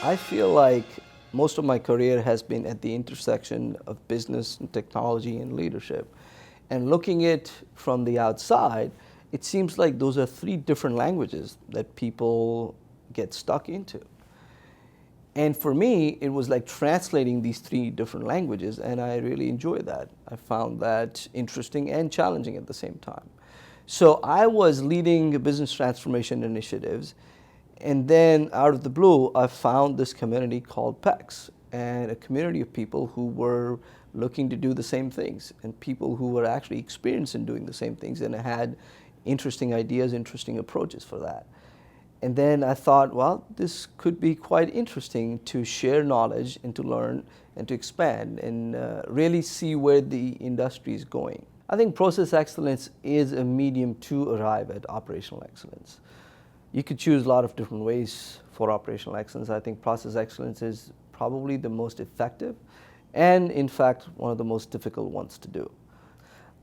I feel like most of my career has been at the intersection of business and technology and leadership. And looking at it from the outside, it seems like those are three different languages that people get stuck into. And for me, it was like translating these three different languages, and I really enjoyed that. I found that interesting and challenging at the same time. So I was leading business transformation initiatives, and then out of the blue, I found this community called PEX, and a community of people who were looking to do the same things, and people who were actually experienced in doing the same things and had interesting ideas, interesting approaches for that. And then I thought, well, this could be quite interesting to share knowledge and to learn and to expand and really see where the industry is going. I think process excellence is a medium to arrive at operational excellence. You could choose a lot of different ways for operational excellence. I think process excellence is probably the most effective and, in fact, one of the most difficult ones to do.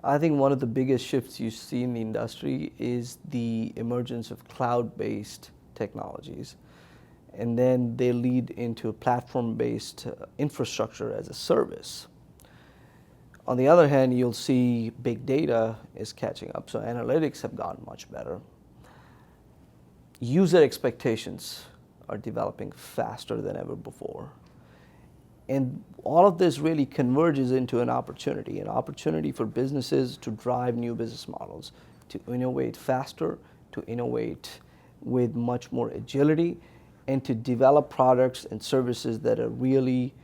I think one of the biggest shifts you see in the industry is the emergence of cloud-based technologies. And then they lead into a platform-based infrastructure as a service. On the other hand, you'll see big data is catching up, so analytics have gotten much better. User expectations are developing faster than ever before. And all of this really converges into an opportunity for businesses to drive new business models, to innovate faster, to innovate with much more agility, and to develop products and services that are really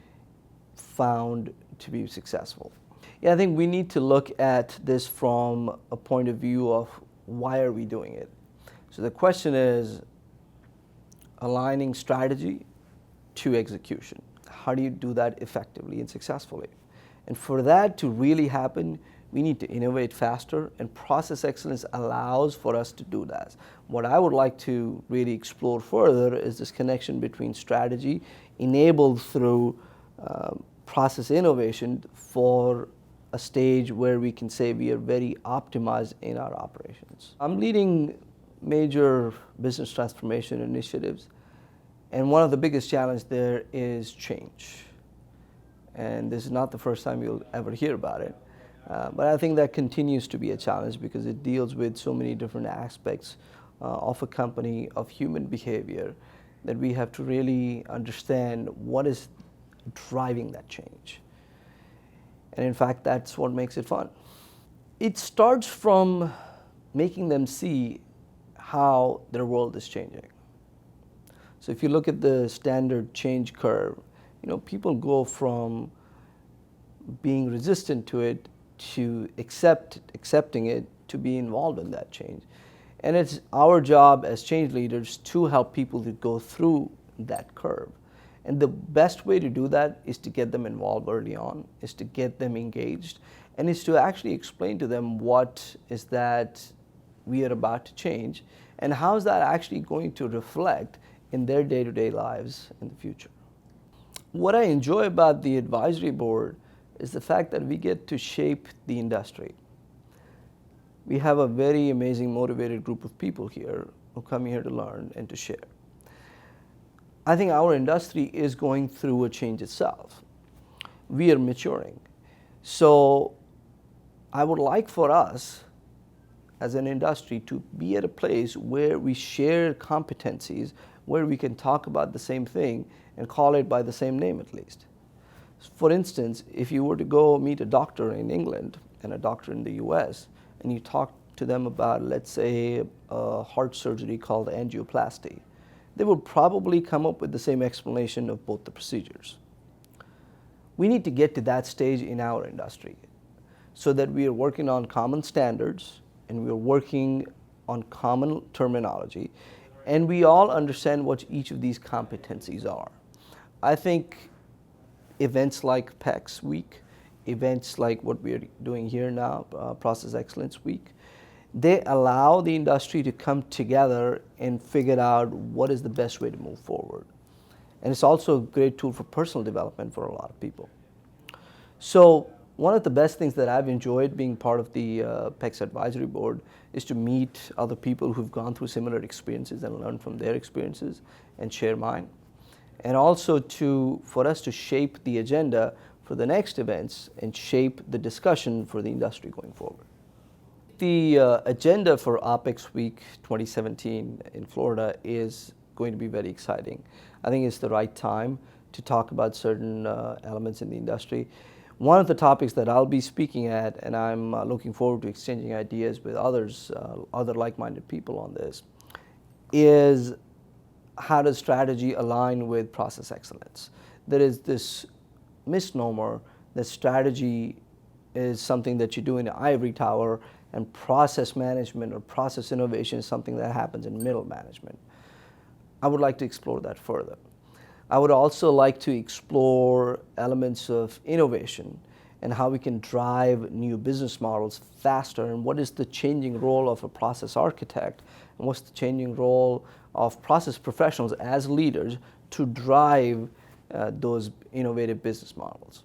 found to be successful. Yeah, I think we need to look at this from a point of view of why are we doing it? So the question is aligning strategy to execution. How do you do that effectively and successfully? And for that to really happen, we need to innovate faster, and process excellence allows for us to do that. What I would like to really explore further is this connection between strategy enabled through process innovation for a stage where we can say we are very optimized in our operations. I'm leading major business transformation initiatives, and one of the biggest challenges there is change. And this is not the first time you'll ever hear about it. But I think that continues to be a challenge because it deals with so many different aspects of a company, of human behavior, that we have to really understand what is driving that change. And in fact, that's what makes it fun. It starts from making them see how their world is changing. So if you look at the standard change curve, people go from being resistant to it to accepting it, to be involved in that change. And it's our job as change leaders to help people to go through that curve. And the best way to do that is to get them involved early on, is to get them engaged, and is to actually explain to them what is that we are about to change, and how is that actually going to reflect in their day-to-day lives in the future. What I enjoy about the advisory board is the fact that we get to shape the industry. We have a very amazing, motivated group of people here who come here to learn and to share. I think our industry is going through a change itself. We are maturing. So I would like for us as an industry to be at a place where we share competencies, where we can talk about the same thing and call it by the same name at least. For instance, if you were to go meet a doctor in England and a doctor in the US, and you talk to them about, let's say, a heart surgery called angioplasty, they would probably come up with the same explanation of both the procedures. We need to get to that stage in our industry so that we are working on common standards and we are working on common terminology, and we all understand what each of these competencies are. I think events like PEX Week, events like what we are doing here now, Process Excellence Week, they allow the industry to come together and figure out what is the best way to move forward. And it's also a great tool for personal development for a lot of people. So one of the best things that I've enjoyed being part of the PEX Advisory Board is to meet other people who've gone through similar experiences and learn from their experiences and share mine. and also for us to shape the agenda for the next events and shape the discussion for the industry going forward. The agenda for OPEX Week 2017 in Florida is going to be very exciting. I think it's the right time to talk about certain elements in the industry. One of the topics that I'll be speaking at, and I'm looking forward to exchanging ideas with others, other like-minded people on this, is how does strategy align with process excellence? There is this misnomer that strategy is something that you do in the ivory tower, and process management or process innovation is something that happens in middle management. I would like to explore that further. I would also like to explore elements of innovation and how we can drive new business models faster, and what is the changing role of a process architect, and what's the changing role of process professionals as leaders to drive those innovative business models.